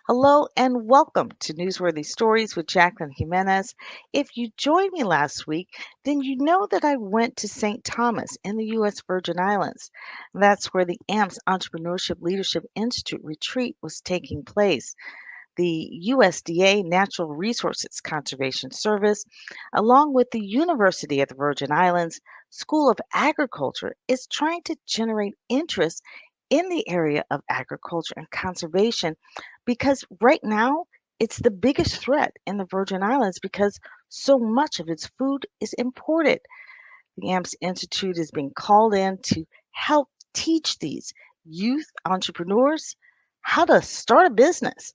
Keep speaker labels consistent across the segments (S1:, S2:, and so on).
S1: Hello and welcome to Newsworthy Stories with Jacqueline Jimenez. If you joined me last week, then you know that I went to St. Thomas in the U.S. Virgin Islands. That's where the AMPS Entrepreneurship Leadership Institute retreat was taking place. The USDA Natural Resources Conservation Service, along with the University of the Virgin Islands School of Agriculture, is trying to generate interest in the area of agriculture and conservation because right now it's the biggest threat in the Virgin Islands because so much of its food is imported. The AMPS Institute is being called in to help teach these youth entrepreneurs how to start a business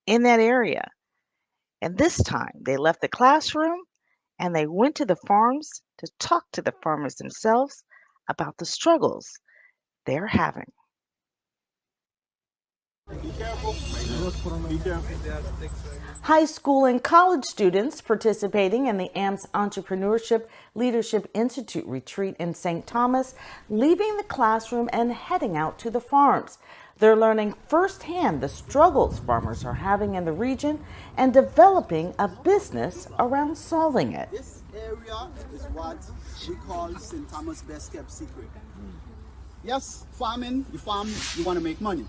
S1: in that area. And this time they left the classroom and they went to the farms to talk to the farmers themselves about the struggles they're having.
S2: Be careful. Be careful.
S1: High school and college students participating in the AMPS Entrepreneurship Leadership Institute retreat in St. Thomas, leaving the classroom and heading out to the farms. They're learning firsthand the struggles farmers are having in the region and developing a business around solving it.
S2: This area is what we call St. Thomas' best kept secret. Yes, farming, you farm, you want to make money.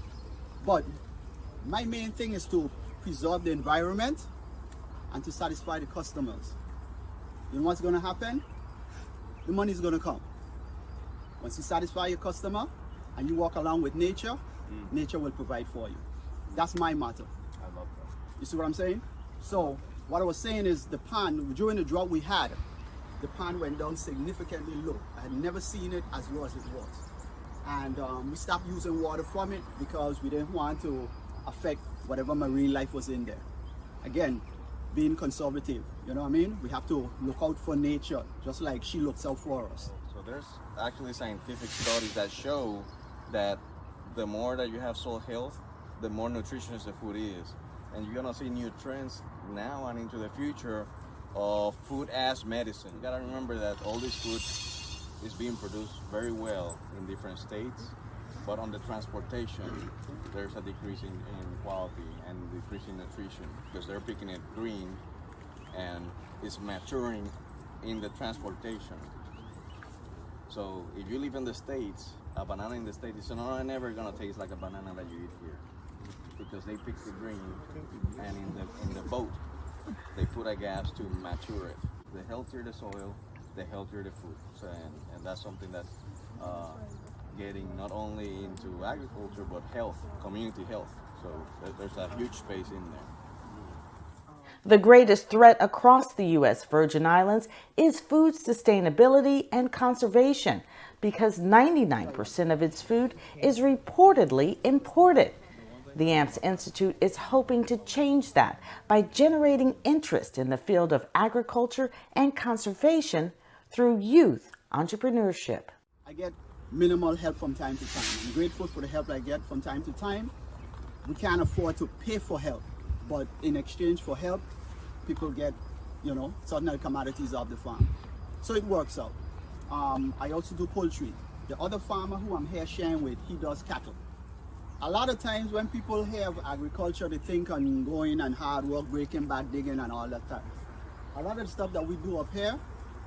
S2: But my main thing is to preserve the environment and to satisfy the customers. You know what's going to happen? The money is going to come. Once you satisfy your customer and you walk along with nature, nature will provide for you. That's my motto.
S3: I love that.
S2: You see what I'm saying? So what I was saying is the pond, during the drought we had, the pond went down significantly low. I had never seen it as low as it was. And we stopped using water from it because we didn't want to affect whatever marine life was in there. Again, being conservative, you know what I mean? We have to look out for nature, just like she looks out for us.
S3: So there's actually scientific studies that show that the more that you have soil health, the more nutritious the food is. And you're gonna see new trends now and into the future of food as medicine. You gotta remember that all this food is being produced very well in different states, but on the transportation, there's a decrease in quality and decrease in nutrition because they're picking it green and it's maturing in the transportation. So if you live in the States, a banana in the States is never gonna taste like a banana that you eat here because they pick the green and in the boat, they put a gas to mature it. The healthier the soil, the healthier the food. So, and that's something that's getting not only into agriculture but health, community health. So there's a huge space in there.
S1: The greatest threat across the U.S. Virgin Islands is food sustainability and conservation because 99% of its food is reportedly imported. The AMPS Institute is hoping to change that by generating interest in the field of agriculture and conservation through youth entrepreneurship.
S2: I get minimal help from time to time. I'm grateful for the help I get from time to time. We can't afford to pay for help, but in exchange for help, people get, certain other commodities off the farm. So it works out. I also do poultry. The other farmer who I'm here sharing with, he does cattle. A lot of times when people hear of agriculture, they think on going and hard work, breaking back, digging and all that stuff. A lot of the stuff that we do up here,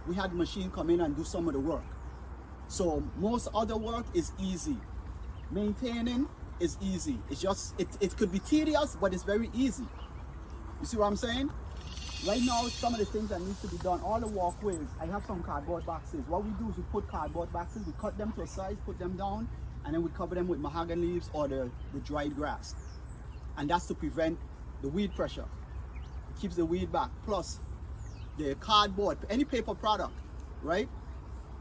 S2: we had the machine come in and do some of the work. So most other work is easy. Maintaining is easy. It's just, it could be tedious, but it's very easy. You see what I'm saying? Right now, some of the things that need to be done, all the walkways, I have some cardboard boxes. What we do is we put cardboard boxes, we cut them to a size, put them down, and then we cover them with mahogany leaves or the dried grass. And that's to prevent the weed pressure. It keeps the weed back. Plus, the cardboard, any paper product, right?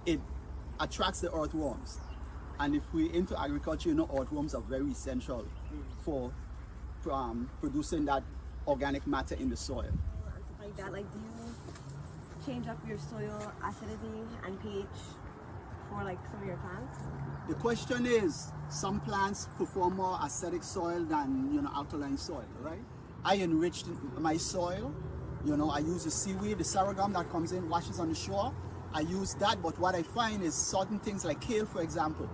S2: It attracts the earthworms. And if we're into agriculture, earthworms are very essential for producing that organic matter in the soil.
S4: Like that, do you change up your soil acidity and pH for some of your plants?
S2: The question is, some plants perform more acidic soil than alkaline soil, right? I enriched my soil. I use the seaweed, the sargassum that comes in, washes on the shore. I use that, but what I find is certain things like kale, for example.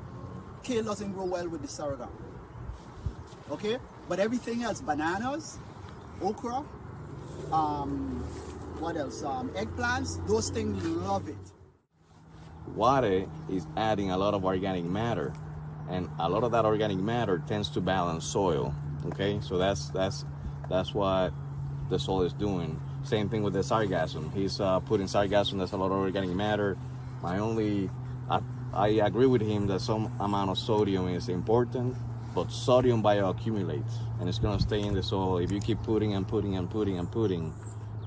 S2: Kale doesn't grow well with the sargassum. Okay? But everything else, bananas, okra, what else? Eggplants, those things love it.
S3: Water is adding a lot of organic matter, and a lot of that organic matter tends to balance soil. Okay, so that's what the soil is doing. Same thing with the sargassum. He's putting sargassum. That's a lot of organic matter. My only, I agree with him that some amount of sodium is important, but sodium bioaccumulates and it's gonna stay in the soil. If you keep putting and putting and putting and putting,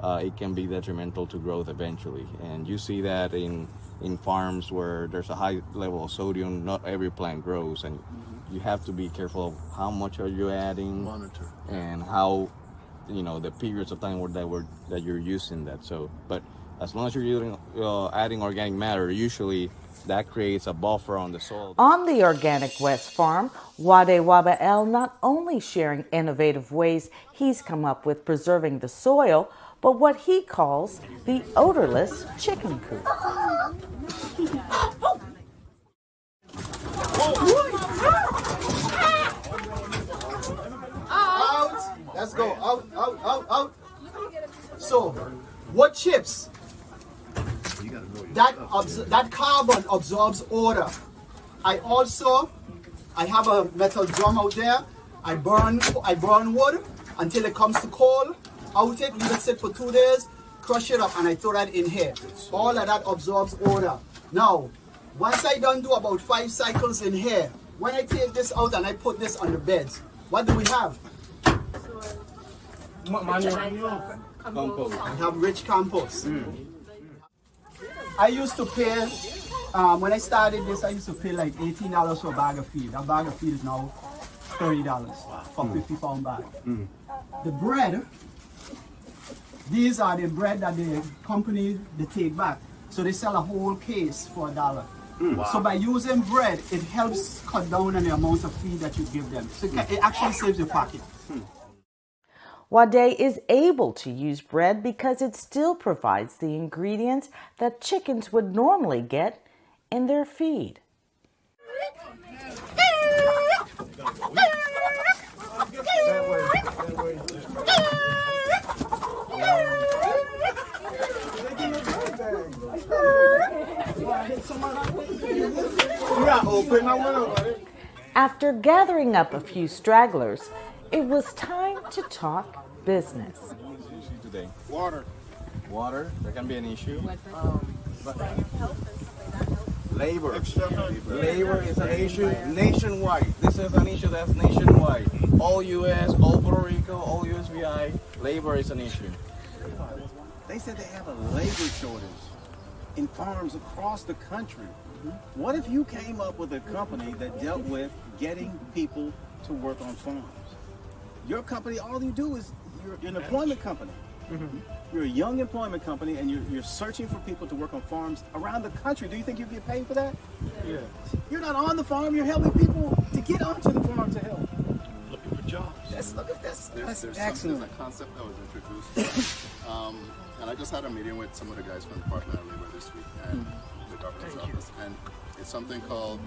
S3: it can be detrimental to growth eventually. And you see that in farms where there's a high level of sodium. Not every plant grows, and you have to be careful of how much are you adding,
S5: Monitor.
S3: and how, the periods of time that you're using that. So, but as long as you're using adding organic matter, usually that creates a buffer on the soil.
S1: On the Organic West Farm, Wade Wabael not only sharing innovative ways he's come up with preserving the soil, but what he calls the odorless chicken coop.
S2: Out. Let's go. Out, out, out, out. So, wood chips. That carbon absorbs odor. I have a metal drum out there. I burn wood until it comes to coal. Out it, leave it sit for 2 days, crush it up, and I throw that in here. All of that absorbs odor. Now, once I done do about 5 cycles in here, when I take this out and I put this on the beds, what do we have?
S3: Compost.
S2: I have rich compost. I used to pay, when I started this, I used to pay like $18 for a bag of feed. That bag of feed is now $30 for a 50-pound bag. The bread, these are the bread that the company, they take back. So they sell a whole case for $1. So by using bread, it helps cut down on the amount of feed that you give them. So it actually saves your pocket.
S1: Wade is able to use bread because it still provides the ingredients that chickens would normally get in their feed. After gathering up a few stragglers, it was time to talk business.
S3: Today.
S5: Water.
S3: Water, that can be an issue. Labor. Labor is an issue nationwide. This is an issue that's nationwide. All U.S., all Puerto Rico, all USVI, labor is an issue.
S5: They said they have a labor shortage in farms across the country. What if you came up with a company that dealt with getting people to work on farms? Your company, all you do is, you're an employment company. You're a young employment company, and you're searching for people to work on farms around the country. Do you think you get paid for that?
S6: Yeah.
S5: You're not on the farm. You're helping people to get onto the farm to help.
S6: Looking for jobs.
S5: Look at this. That's
S7: There's
S5: excellent.
S7: a concept that was introduced, and I just had a meeting with some of the guys from the Department of Labor this week and the governor's office, and it's something called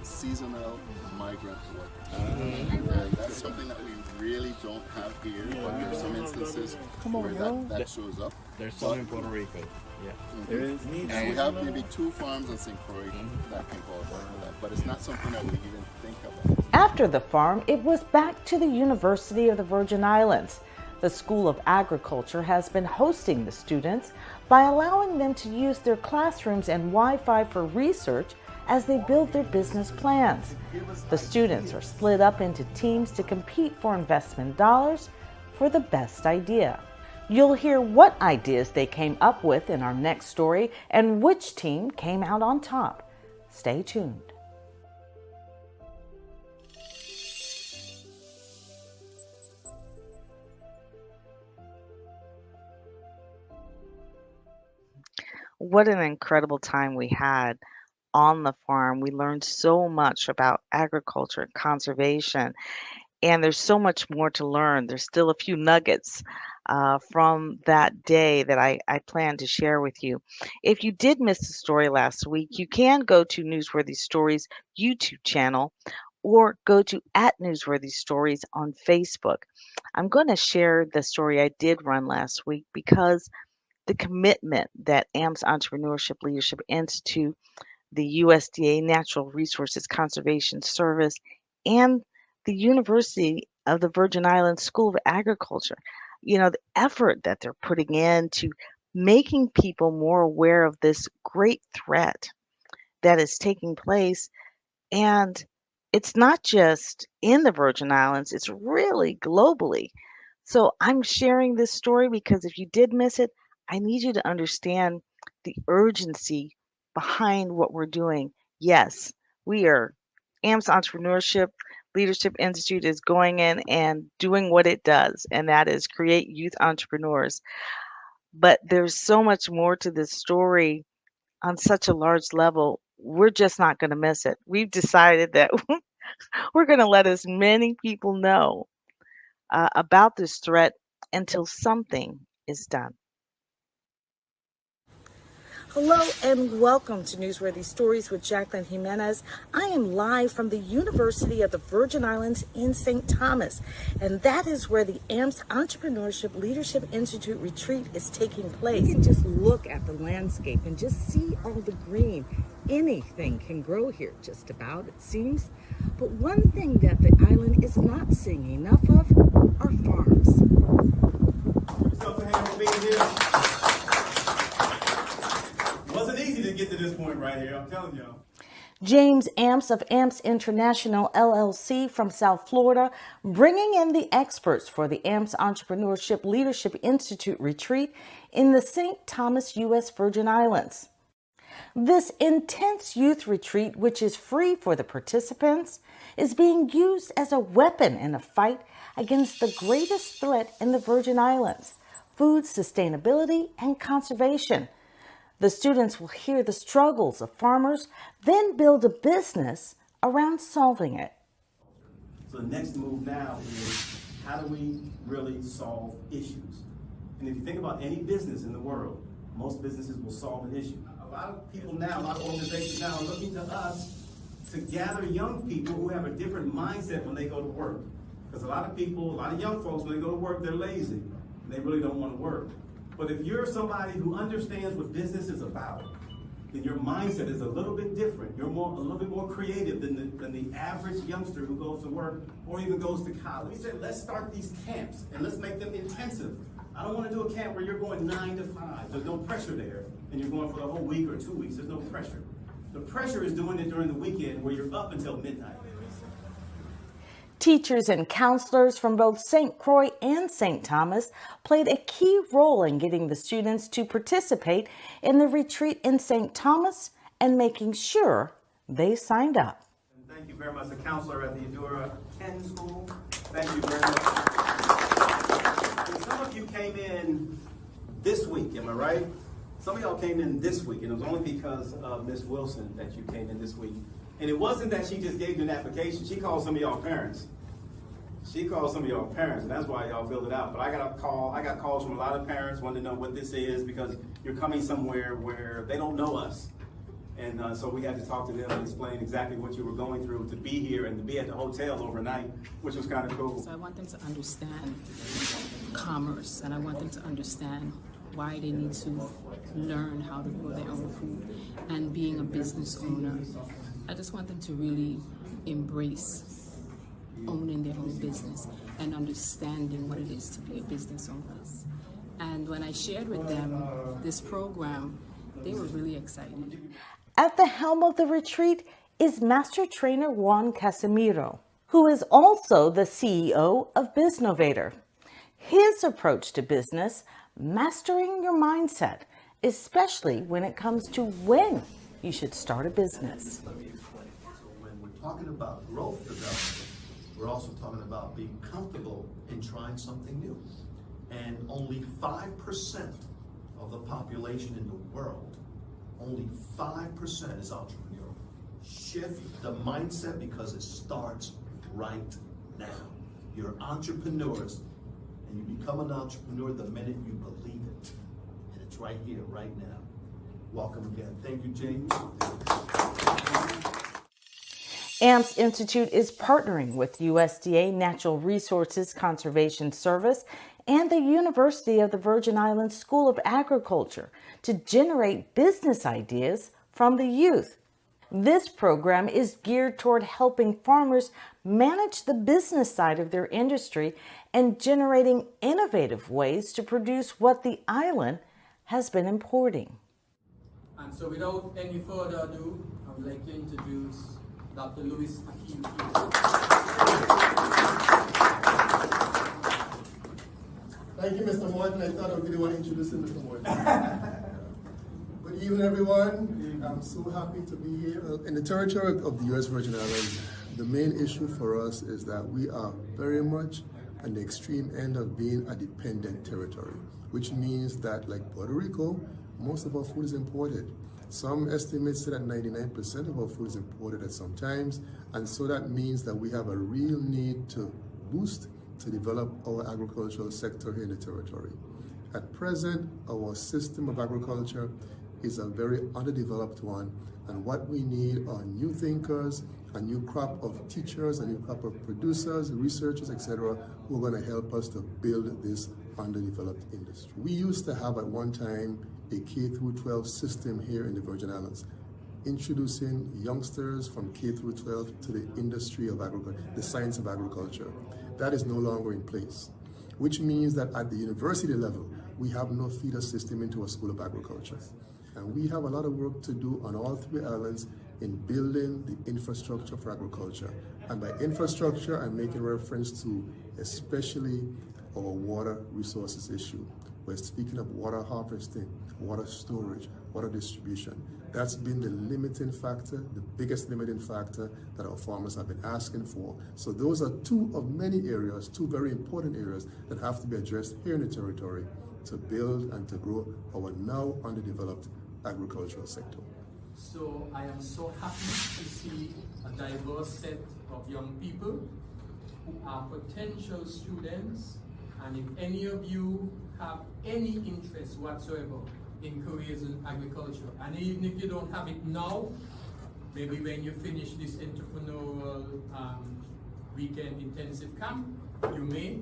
S7: seasonal migrant workers. And that's something that we really don't have here, but there are some instances where that shows up.
S3: There's some in Puerto Rico. Yeah. There is.
S7: And we have maybe 2 farms in St. Croix that can qualify for that, but it's not something that we even think about.
S1: After the farm, it was back to the University of the Virgin Islands. The School of Agriculture has been hosting the students by allowing them to use their classrooms and Wi-Fi for research as they build their business plans. The students are split up into teams to compete for investment dollars for the best idea. You'll hear what ideas they came up with in our next story and which team came out on top. Stay tuned. What an incredible time we had on the farm. We learned so much about agriculture and conservation, and there's so much more to learn. There's still a few nuggets from that day that I plan to share with you. If you did miss the story last week, you can go to Newsworthy Stories YouTube channel or go to @Newsworthy Stories on Facebook. I'm going to share the story I did run last week because the commitment that AMP's Entrepreneurship Leadership Institute, the USDA Natural Resources Conservation Service, and the University of the Virgin Islands School of Agriculture, the effort that they're putting into making people more aware of this great threat that is taking place. And it's not just in the Virgin Islands, it's really globally. So I'm sharing this story because if you did miss it, I need you to understand the urgency behind what we're doing. Yes, we are, AMP's Entrepreneurship Leadership Institute is going in and doing what it does, and that is create youth entrepreneurs. But there's so much more to this story on such a large level. We're just not going to miss it. We've decided that we're going to let as many people know about this threat until something is done. Hello and welcome to Newsworthy Stories with Jacqueline Jimenez. I am live from the University of the Virgin Islands in St. Thomas, and that is where the AMP's Entrepreneurship Leadership Institute retreat is taking place. You can just look at the landscape and just see all the green. Anything can grow here, just about, it seems. But one thing that the island is not seeing enough of are farms.
S5: Wasn't easy to get to this point right here, I'm telling y'all.
S1: James Amps of Amps International LLC from South Florida, bringing in the experts for the Amps Entrepreneurship Leadership Institute retreat in the St. Thomas, U.S. Virgin Islands. This intense youth retreat, which is free for the participants, is being used as a weapon in a fight against the greatest threat in the Virgin Islands: food sustainability and conservation. The students will hear the struggles of farmers, then build a business around solving it.
S5: So the next move now is, how do we really solve issues? And if you think about any business in the world, most businesses will solve an issue. A lot of people now, a lot of organizations now are looking to us to gather young people who have a different mindset when they go to work. Because a lot of people, a lot of young folks, when they go to work, they're lazy. And they really don't want to work. But if you're somebody who understands what business is about, then your mindset is a little bit different. You're a little bit more creative than the average youngster who goes to work or even goes to college. We said, let's start these camps and let's make them intensive. I don't want to do a camp where you're going 9 to 5. There's no pressure there, and you're going for the whole week or 2 weeks. There's no pressure. The pressure is doing it during the weekend where you're up until midnight.
S1: Teachers and counselors from both St. Croix and St. Thomas played a key role in getting the students to participate in the retreat in St. Thomas and making sure they signed up.
S5: Thank you very much, the counselor at the Eudora Ken School. Thank you very much. And some of you came in this week, am I right? Some of y'all came in this week, and it was only because of Miss Wilson that you came in this week. And it wasn't that she just gave you an application. She called some of y'all parents. She called some of y'all parents, and that's why y'all filled it out. But I got calls from a lot of parents wanting to know what this is, because you're coming somewhere where they don't know us. And so we had to talk to them and explain exactly what you were going through to be here and to be at the hotel overnight, which was kind of cool.
S8: So I want them to understand commerce, and I want them to understand why they need to learn how to grow their own food and being a business owner. I just want them to really embrace owning their own business and understanding what it is to be a business owner. And when I shared with them this program, they were really excited.
S1: At the helm of the retreat is Master Trainer Juan Casimiro, who is also the CEO of Biznovator. His approach to business: mastering your mindset, especially when it comes to when you should start a business.
S6: So when we're talking about growth development, we're also talking about being comfortable in trying something new. And only 5% of the population in the world, only 5% is entrepreneurial. Shift the mindset, because it starts right now. You're entrepreneurs, and you become an entrepreneur the minute you believe it. And it's right here, right now. Welcome again. Thank you, James.
S1: AMPS Institute is partnering with USDA Natural Resources Conservation Service and the University of the Virgin Islands School of Agriculture to generate business ideas from the youth. This program is geared toward helping farmers manage the business side of their industry and generating innovative ways to produce what the island has been importing.
S9: And so without any further ado, I would like to introduce Dr. Louis Hakeem.
S10: Thank you, Mr. Morton. I thought I would be the one introducing Mr. Morton. Good evening, everyone. I'm so happy to be here. In the territory of the U.S. Virgin Islands, the main issue for us is that we are very much on the extreme end of being a dependent territory, which means that, like Puerto Rico, most of our food is imported. Some estimates say that 99% of our food is imported at some times, and so that means that we have a real need to boost, to develop our agricultural sector here in the territory. At present, our system of agriculture is a very underdeveloped one, and what we need are new thinkers, a new crop of teachers, a new crop of producers, researchers, etc., who are going to help us to build this underdeveloped industry. We used to have at one time a K-12 system here in the Virgin Islands, introducing youngsters from K-12 to the industry of agriculture, the science of agriculture. That is no longer in place, which means that at the university level, we have no feeder system into a school of agriculture. And we have a lot of work to do on all three islands in building the infrastructure for agriculture. And by infrastructure, I'm making reference to especially our water resources issue. We're speaking of water harvesting, water storage, water distribution. That's been the limiting factor, the biggest limiting factor that our farmers have been asking for. So those are two of many areas, two very important areas that have to be addressed here in the territory to build and to grow our now underdeveloped agricultural sector.
S9: So I am so happy to see a diverse set of young people who are potential students, and if any of you have any interest whatsoever in careers in agriculture, and even if you don't have it now, maybe when you finish this entrepreneurial weekend intensive camp, you may.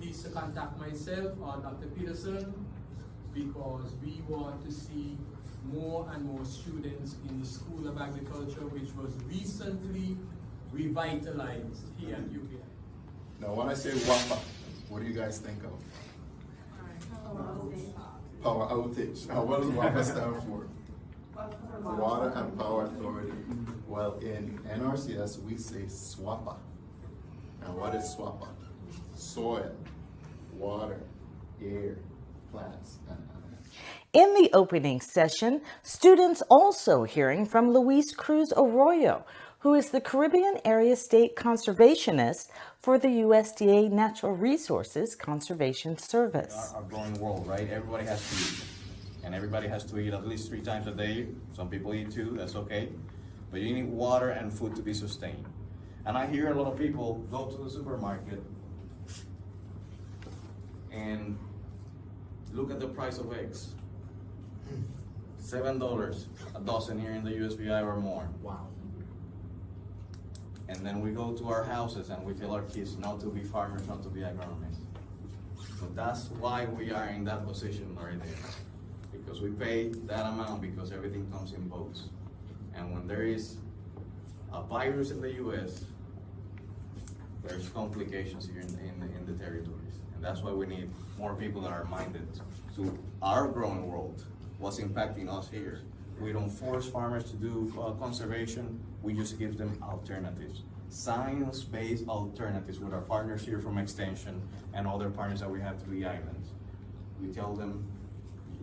S9: Please contact myself or Dr. Peterson, because we want to see more and more students in the School of Agriculture, which was recently revitalized here at UPI.
S7: Now, when I say WAPA, what do you guys think of? Power outage. Now, what does WAPA stand for? Water and Power Authority. Well, in NRCS, we say SWAPA. And what is SWAPA? Soil, water, air, plants, and animals.
S1: In the opening session, students also hearing from Luis Cruz Arroyo, who is the Caribbean Area State Conservationist for the USDA Natural Resources Conservation Service.
S3: Our growing world, right? Everybody has to eat. And everybody has to eat at least 3 times a day. Some people eat 2, that's okay. But you need water and food to be sustained. And I hear a lot of people go to the supermarket and look at the price of eggs. $7 a dozen here in the USVI or more.
S9: Wow.
S3: And then we go to our houses and we tell our kids not to be farmers, not to be agronomists. So that's why we are in that position right there. Because we pay that amount because everything comes in boats. And when there is a virus in the US, there's complications here in the territories. And that's why we need more people that are minded to our growing world, what's impacting us here. We don't force farmers to do conservation, we just give them alternatives. Science-based alternatives with our partners here from Extension and other partners that we have through the islands. We tell them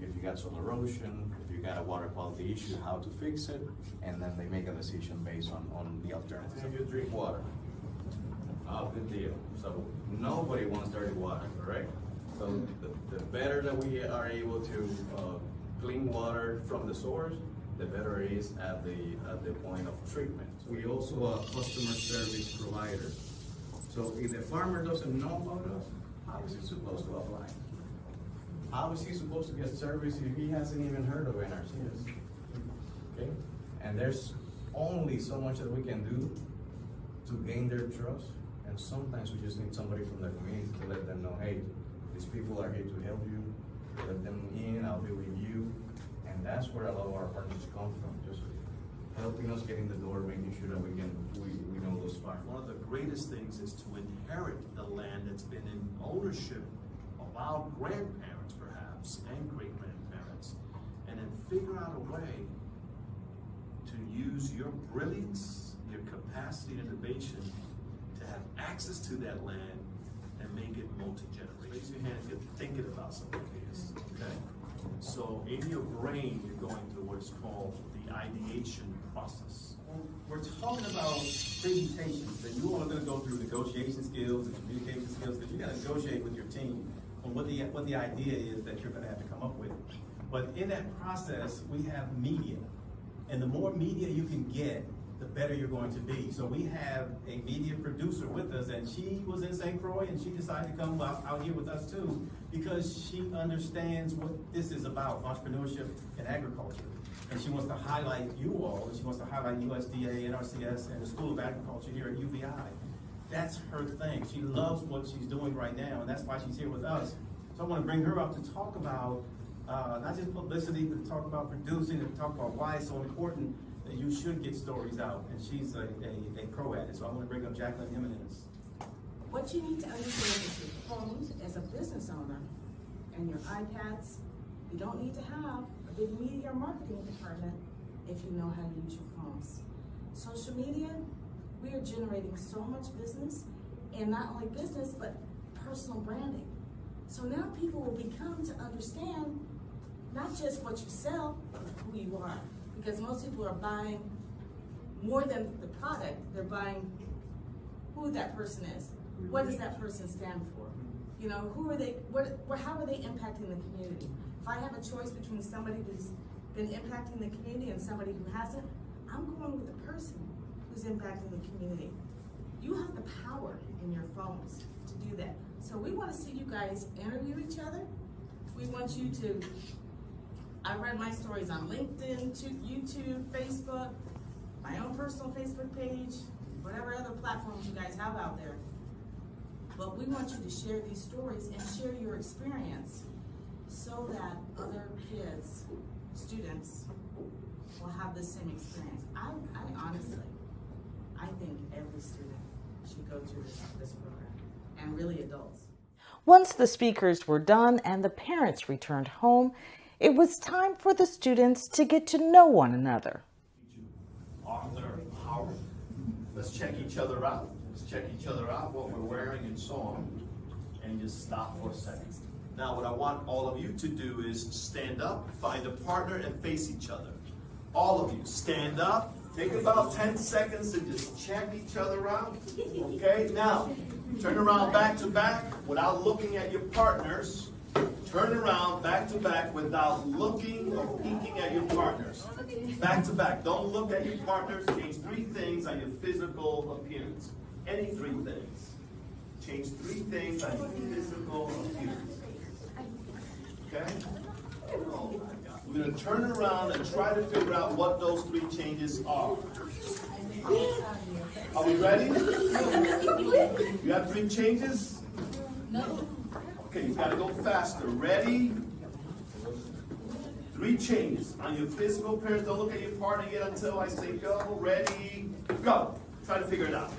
S3: if you got soil erosion, if you got a water quality issue, how to fix it, and then they make a decision based on the alternatives. If you drink water, good deal. So nobody wants dirty water, correct? So the better that we are able to clean water from the source, the better it is at the point of treatment. We also are customer service providers. So if the farmer doesn't know about us, how is he supposed to apply? How is he supposed to get service if he hasn't even heard of NRCS? Okay? And there's
S11: only so much that we can do to gain their trust. And sometimes we just need somebody from the community to let them know, hey, these people are here to help you. Let them in, I'll be with you. And that's where a lot of our partners come from, just helping us get in the door, making sure that we know those spots.
S6: One of the greatest things is to inherit the land that's been in ownership of our grandparents, perhaps, and great-grandparents, and then figure out a way to use your brilliance, your capacity and innovation to have access to that land and make it multi-generational. Raise your hand if you're thinking about something like this, okay? So in your brain, you're going through what's called the ideation process.
S5: We're talking about presentations, and you all are going to go through negotiation skills and communication skills, because you got to negotiate with your team on what the idea is that you're going to have to come up with. But in that process, we have media, and the more media you can get, the better you're going to be. So we have a media producer with us, and she was in St. Croix, and she decided to come out here with us too, because she understands what this is about, entrepreneurship and agriculture. And she wants to highlight you all, and she wants to highlight USDA, NRCS, and the School of Agriculture here at UVI. That's her thing. She loves what she's doing right now, and that's why she's here with us. So I want to bring her up to talk about not just publicity, but to talk about producing and talk about why it's so important that you should get stories out. And she's a pro at it. So I want to bring up Jacqueline Jimenez.
S8: What you need to understand is your phones as a business owner and your iPads, you don't need to have a big media or marketing department if you know how to use your phones. Social media, we are generating so much business, and not only business, but personal branding. So now people will become to understand not just what you sell, but who you are. Because most people are buying more than the product, they're buying who that person is. What does that person stand for? You know, who are they, how are they impacting the community? If I have a choice between somebody who's been impacting the community and somebody who hasn't, I'm going with the person who's impacting the community. You have the power in your phones to do that. So we want to see you guys interview each other. We want you to, I read my stories on LinkedIn, YouTube, Facebook, my own personal Facebook page, whatever other platforms you guys have out there. But we want you to share these stories and share your experience so that other kids, students, will have the same experience. I honestly, I think every student should go through this program, and really adults.
S1: Once the speakers were done and the parents returned home, it was time for the students to get to know one another.
S6: Arthur Howard. Let's check each other out. Let's check each other out, what we're wearing and so on, and just stop for a second. Now what I want all of you to do is stand up, find a partner, and face each other. All of you, stand up, take about 10 seconds and just check each other out. Okay, now, turn around back to back without looking at your partners. Turn around back to back without looking or peeking at your partners. Back to back. Don't look at your partners. Change 3 things on your physical appearance. Any 3 things. Change 3 things on your physical appearance. Okay? We're going to turn around and try to figure out what those 3 changes are. Are we ready? You have 3 changes? No. Okay, you got to go faster. Ready? 3 changes on your physical appearance. Don't look at your partner yet until I say go. Ready? Go. Try to figure it out.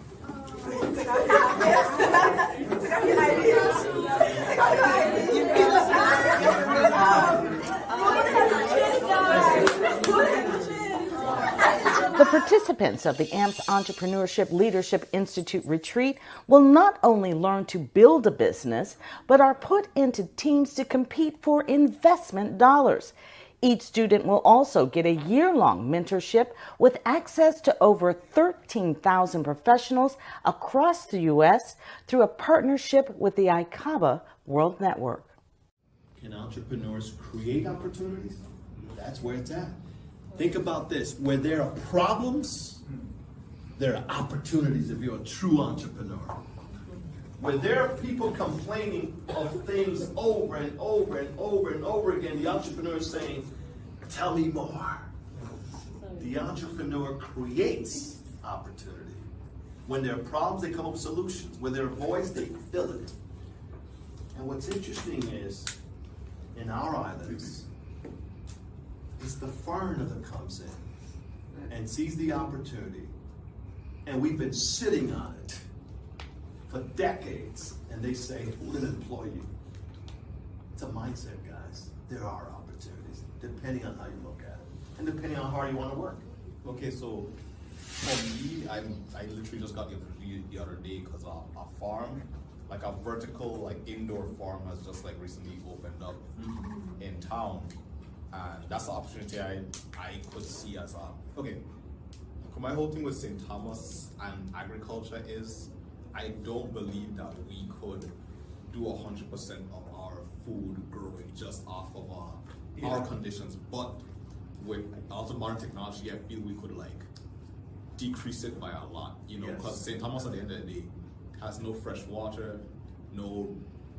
S1: The participants of the AMP's Entrepreneurship Leadership Institute retreat will not only learn to build a business, but are put into teams to compete for investment dollars. Each student will also get a year-long mentorship with access to over 13,000 professionals across the U.S. through a partnership with the ICABA World Network.
S6: Can entrepreneurs create opportunities? That's where it's at. Think about this. Where there are problems, there are opportunities if you're a true entrepreneur. Where there are people complaining of things over and over and over and over again, the entrepreneur is saying, tell me more. The entrepreneur creates opportunity. When there are problems, they come up with solutions. When there are voids, they fill it. And what's interesting is, in our islands, it's the foreigner that comes in and sees the opportunity. And we've been sitting on it for decades. And they say, who will employ you? It's a mindset, guys. There are opportunities, depending on how you look at it. And depending on how hard you want to work.
S12: Okay, so for me, I literally just got the opportunity the other day because a farm, like a vertical, like indoor farm, has just like recently opened up in town, and that's the opportunity I could see as a okay. My whole thing with St. Thomas and agriculture is I don't believe that we could do 100% of our food growing just off of our conditions, but with also modern technology, I feel we could like decrease it by a lot, you know, because St. Thomas at the end of the day has no fresh water, no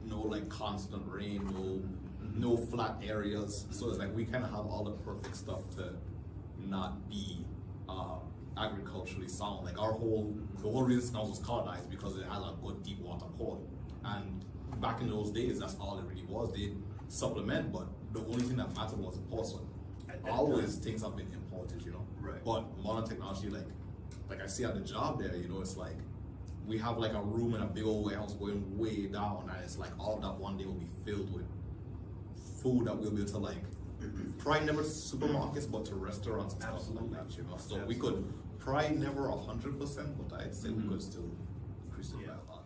S12: like constant rain, no flat areas. So it's like we kind of have all the perfect stuff to not be agriculturally sound. Like the whole reason St. Thomas was colonized because it had a good deep water port, and back in those days, that's all it really was. They supplement, but the only thing that mattered was the port. So always things have been imported, you know.
S6: Right.
S12: But modern technology, like I see at the job there, you know, it's like we have like a room in a big old warehouse going way down, and it's like all that one day will be filled with food that we'll be able to like probably never to supermarkets, but to restaurants and stuff like that, you know. So we could probably never 100%, but I'd say we could still increase it by a lot.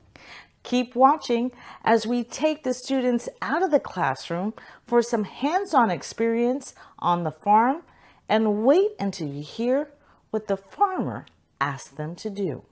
S1: Keep watching as we take the students out of the classroom for some hands-on experience on the farm, and wait until you hear what the farmer asked them to do.